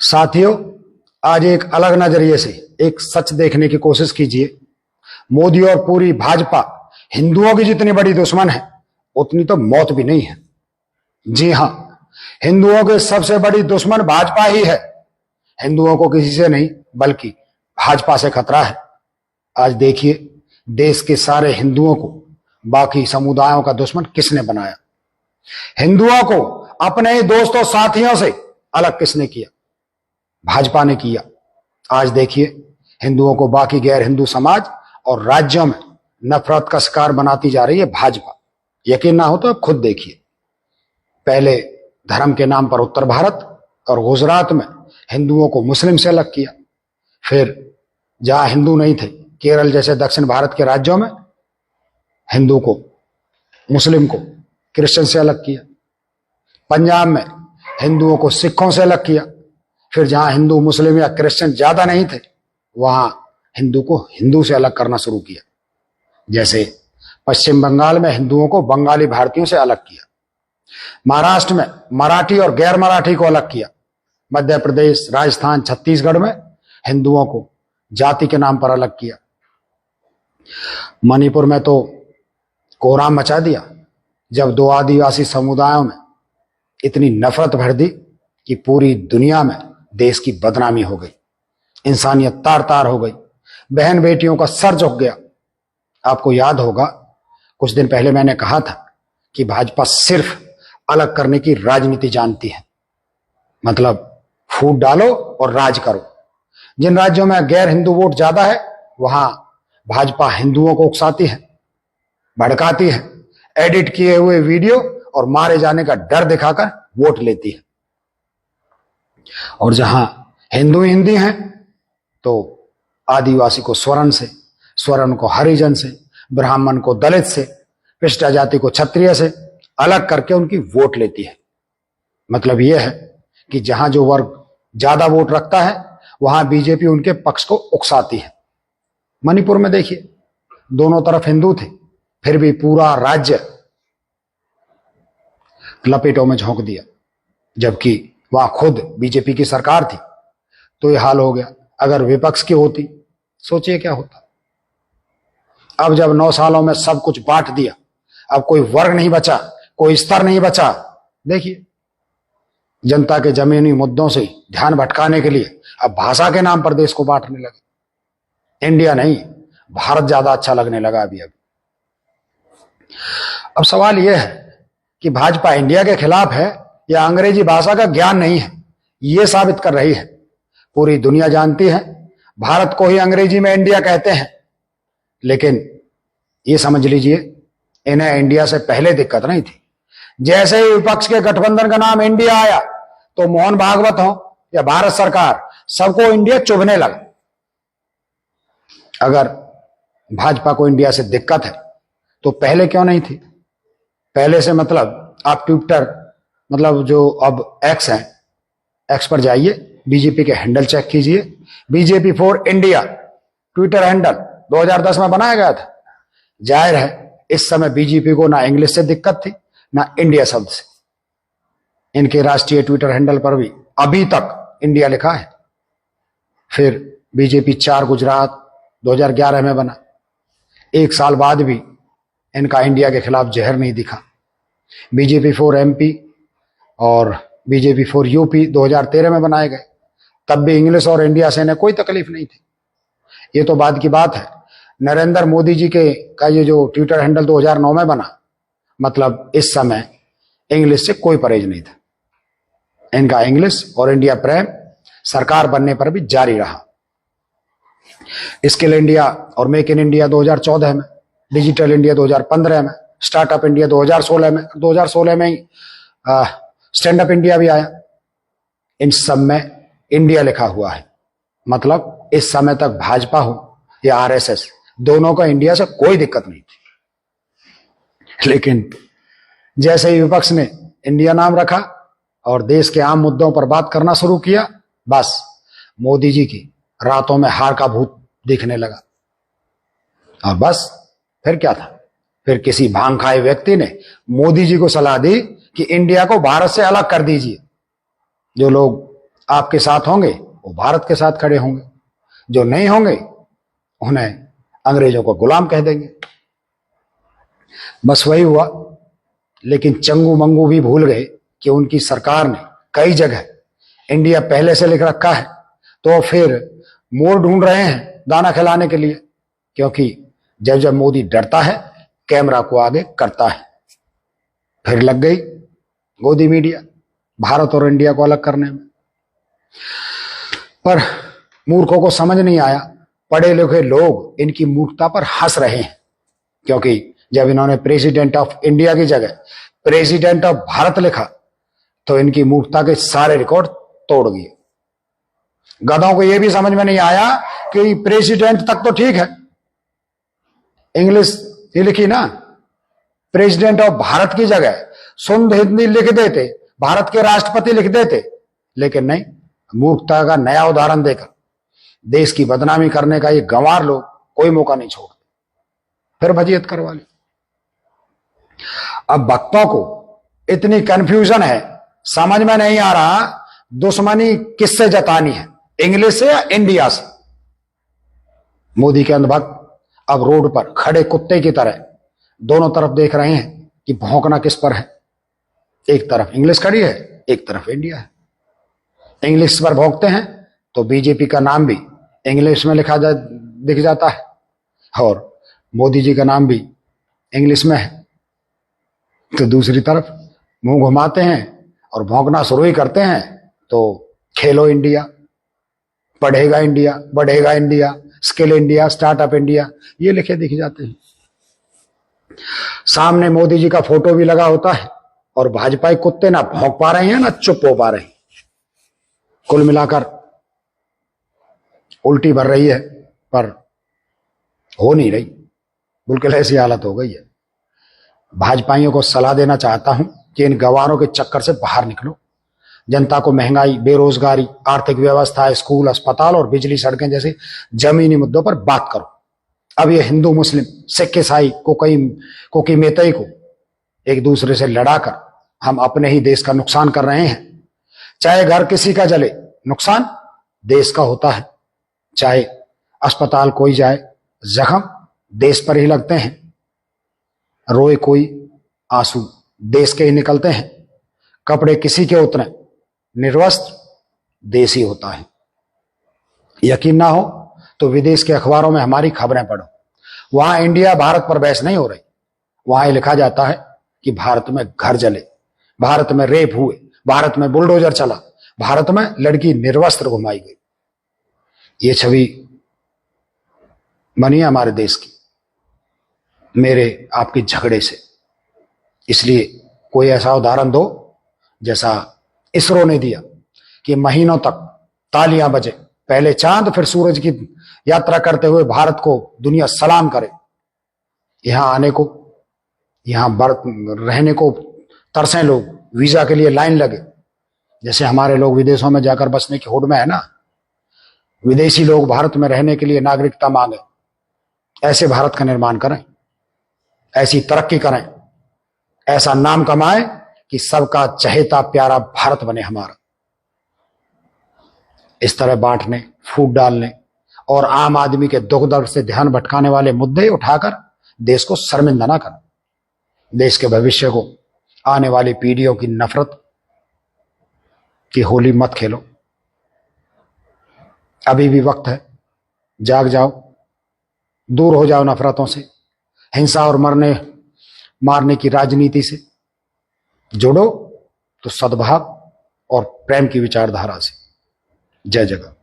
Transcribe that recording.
साथियों, आज एक अलग नजरिए से एक सच देखने की कोशिश कीजिए। मोदी और पूरी भाजपा हिंदुओं की जितनी बड़ी दुश्मन है उतनी तो मौत भी नहीं है। जी हां, हिंदुओं की सबसे बड़ी दुश्मन भाजपा ही है। हिंदुओं को किसी से नहीं बल्कि भाजपा से खतरा है। आज देखिए, देश के सारे हिंदुओं को बाकी समुदायों का दुश्मन किसने बनाया। हिंदुओं को अपने ही दोस्तों साथियों से अलग किसने किया? भाजपा ने किया। आज देखिए, हिंदुओं को बाकी गैर हिंदू समाज और राज्यों में नफरत का शिकार बनाती जा रही है भाजपा। यकीन ना हो तो आप खुद देखिए। पहले धर्म के नाम पर उत्तर भारत और गुजरात में हिंदुओं को मुस्लिम से अलग किया। फिर जहां हिंदू नहीं थे, केरल जैसे दक्षिण भारत के राज्यों में हिंदू को, मुस्लिम को क्रिश्चियन से अलग किया। पंजाब में हिंदुओं को सिखों से अलग किया। फिर जहां हिंदू, मुस्लिम या क्रिश्चियन ज्यादा नहीं थे, वहां हिंदू को हिंदू से अलग करना शुरू किया। जैसे पश्चिम बंगाल में हिंदुओं को बंगाली भारतीयों से अलग किया। महाराष्ट्र में मराठी और गैर मराठी को अलग किया। मध्य प्रदेश, राजस्थान, छत्तीसगढ़ में हिंदुओं को जाति के नाम पर अलग किया। मणिपुर में तो कोहराम मचा दिया जब दो आदिवासी समुदायों में इतनी नफरत भर दी कि पूरी दुनिया में देश की बदनामी हो गई, इंसानियत तार तार हो गई, बहन बेटियों का सर झुक गया। आपको याद होगा, कुछ दिन पहले मैंने कहा था कि भाजपा सिर्फ अलग करने की राजनीति जानती है। मतलब फूट डालो और राज करो। जिन राज्यों में गैर हिंदू वोट ज्यादा है वहां भाजपा हिंदुओं को उकसाती है, भड़काती है, एडिट किए हुए वीडियो और मारे जाने का डर दिखाकर वोट लेती है। और जहां हिंदू हिंदी हैं तो आदिवासी को स्वर्ण से, स्वर्ण को हरिजन से, ब्राह्मण को दलित से, पिछड़ा जाति को क्षत्रिय से अलग करके उनकी वोट लेती है। मतलब यह है कि जहां जो वर्ग ज्यादा वोट रखता है वहां बीजेपी उनके पक्ष को उकसाती है। मणिपुर में देखिए, दोनों तरफ हिंदू थे, फिर भी पूरा राज्य लपेटों में झोंक दिया, जबकि वहां खुद बीजेपी की सरकार थी। तो यह हाल हो गया। अगर विपक्ष की होती, सोचिए क्या होता। अब जब 9 सालों में सब कुछ बांट दिया, अब कोई वर्ग नहीं बचा, कोई स्तर नहीं बचा। देखिए, जनता के जमीनी मुद्दों से ध्यान भटकाने के लिए अब भाषा के नाम पर देश को बांटने लगे। इंडिया नहीं, भारत ज्यादा अच्छा लगने लगा अभी। अब सवाल यह है कि भाजपा इंडिया के खिलाफ है या अंग्रेजी भाषा का ज्ञान नहीं है, यह साबित कर रही है। पूरी दुनिया जानती है भारत को ही अंग्रेजी में इंडिया कहते हैं। लेकिन यह समझ लीजिए, इन्हें इंडिया से पहले दिक्कत नहीं थी। जैसे ही विपक्ष के गठबंधन का नाम इंडिया आया तो मोहन भागवत हो या भारत सरकार, सबको इंडिया चुभने लगा। अगर भाजपा को इंडिया से दिक्कत है तो पहले क्यों नहीं थी? पहले से मतलब आप ट्विटर, मतलब जो अब एक्स है, एक्स पर जाइए, बीजेपी के हैंडल चेक कीजिए। BJP for India Twitter handle 2010 में बनाया गया था। जाहिर है इस समय बीजेपी को ना इंग्लिश से दिक्कत थी ना इंडिया शब्द से। इनके राष्ट्रीय ट्विटर हैंडल पर भी अभी तक इंडिया लिखा है। फिर बीजेपी 4 गुजरात 2011 में बना। 1 साल बाद भी इनका इंडिया के खिलाफ जहर नहीं दिखा। बीजेपी फॉर एमपी और बीजेपी फॉर यूपी 2013 में बनाए गए। तब भी इंग्लिश और इंडिया से इन्हें कोई तकलीफ नहीं थी। ये तो बाद की बात है। नरेंद्र मोदी जी का ये जो ट्विटर हैंडल 2009 में बना, मतलब इस समय इंग्लिश से कोई परहेज नहीं था। इनका इंग्लिश और इंडिया प्रेम सरकार बनने पर भी जारी रहा। स्किल इंडिया और मेक इन इंडिया 2014 में, डिजिटल इंडिया 2015 में, स्टार्टअप इंडिया 2016 में ही स्टैंड अप इंडिया भी आया। इन सब में इंडिया लिखा हुआ है। मतलब इस समय तक भाजपा हो या आरएसएस, दोनों का इंडिया से कोई दिक्कत नहीं थी। लेकिन जैसे ही विपक्ष ने इंडिया नाम रखा और देश के आम मुद्दों पर बात करना शुरू किया, बस मोदी जी की रातों में हार का भूत दिखने लगा। और बस फिर क्या था? फिर किसी भांग खाए व्यक्ति ने मोदी जी को सलाह दी कि इंडिया को भारत से अलग कर दीजिए। जो लोग आपके साथ होंगे वो भारत के साथ खड़े होंगे, जो नहीं होंगे उन्हें अंग्रेजों को गुलाम कह देंगे। बस वही हुआ। लेकिन चंगू मंगू भी भूल गए कि उनकी सरकार ने कई जगह इंडिया पहले से लिख रखा है, तो फिर मोड़ ढूंढ रहे हैं दाना खिलाने के लिए, क्योंकि जब जब मोदी डरता है कैमरा को आगे करता है। फिर लग गई गोदी मीडिया भारत और इंडिया को अलग करने में। पर मूर्खों को समझ नहीं आया, पढ़े लिखे लोग इनकी मूर्खता पर हंस रहे हैं, क्योंकि जब इन्होंने प्रेसिडेंट ऑफ इंडिया की जगह प्रेसिडेंट ऑफ भारत लिखा तो इनकी मूर्खता के सारे रिकॉर्ड तोड़ दिए। गधों को यह भी समझ में नहीं आया कि प्रेसिडेंट तक तो ठीक है, इंग्लिश ही लिखी ना, प्रेसिडेंट ऑफ भारत की जगह शुद्ध हिंदी लिख देते, भारत के राष्ट्रपति लिख देते। लेकिन नहीं, मूर्खता का नया उदाहरण देकर देश की बदनामी करने का ये गंवार लोग कोई मौका नहीं छोड़ते, फिर वजीयत करवा ली। अब भक्तों को इतनी कंफ्यूजन है, समझ में नहीं आ रहा दुश्मनी किससे जतानी है, इंग्लिश से या इंडिया से। मोदी के अंधभक्त अब रोड पर खड़े कुत्ते की तरह दोनों तरफ देख रहे हैं कि भौंकना किस पर है। एक तरफ इंग्लिश खड़ी है, एक तरफ इंडिया है। इंग्लिश पर भौंकते हैं तो बीजेपी का नाम भी इंग्लिश में दिख जाता है, और मोदी जी का नाम भी इंग्लिश में है। तो दूसरी तरफ मुंह घुमाते हैं और भौंकना शुरू ही करते हैं तो खेलो इंडिया, पढ़ेगा इंडिया, बढ़ेगा India, skill India, startup India, ये लिखे दिख जाते हैं। सामने मोदी जी का फोटो भी लगा होता है और भाजपाई कुत्ते ना भौंक पा रहे हैं ना चुप हो पा रहे हैं। कुल मिलाकर उल्टी भर रही है, पर हो नहीं रही, बिल्कुल ऐसी हालत हो गई है। भाजपाइयों को सलाह देना चाहता हूं कि इन गवारों के चक्कर से बाहर निकलो। जनता को महंगाई, बेरोजगारी, आर्थिक व्यवस्था, स्कूल, अस्पताल और बिजली, सड़कें जैसे जमीनी मुद्दों पर बात करो। अब ये हिंदू मुस्लिम, सिख ईसाई, कोकी मेतई को एक दूसरे से लड़ाकर हम अपने ही देश का नुकसान कर रहे हैं। चाहे घर किसी का जले, नुकसान देश का होता है। चाहे अस्पताल कोई जाए, जख्म देश पर ही लगते हैं। रोए कोई, आंसू देश के ही निकलते हैं। कपड़े किसी के उतरे, निर्वस्त्र देश ही होता है। यकीन ना हो तो विदेश के अखबारों में हमारी खबरें पढ़ो, वहां इंडिया भारत पर बहस नहीं हो रही, वहां लिखा जाता है कि भारत में घर जले, भारत में रेप हुए, भारत में बुलडोजर चला, भारत में लड़की निर्वस्त्र घुमाई गई। ये छवि बनी है हमारे देश की मेरे आपके झगड़े से। इसलिए कोई ऐसा उदाहरण दो जैसा इसरो ने दिया कि महीनों तक तालियां बजे, पहले चांद फिर सूरज की यात्रा करते हुए भारत को दुनिया सलाम करे। यहां आने को, यहां रहने को तरसें लोग, वीजा के लिए लाइन लगे। जैसे हमारे लोग विदेशों में जाकर बसने की होड़ में है ना, विदेशी लोग भारत में रहने के लिए नागरिकता मांगे। ऐसे भारत का निर्माण करें, ऐसी तरक्की करें, ऐसा नाम कमाए कि सबका चहेता प्यारा भारत बने हमारा। इस तरह बांटने, फूट डालने और आम आदमी के दुख दर्द से ध्यान भटकाने वाले मुद्दे उठाकर देश को शर्मिंदा ना करें। देश के भविष्य को, आने वाली पीढ़ियों की नफरत की होली मत खेलो। अभी भी वक्त है, जाग जाओ, दूर हो जाओ नफरतों से, हिंसा और मारने की राजनीति से। जुड़ो तो सद्भाव और प्रेम की विचारधारा से। जय जगत।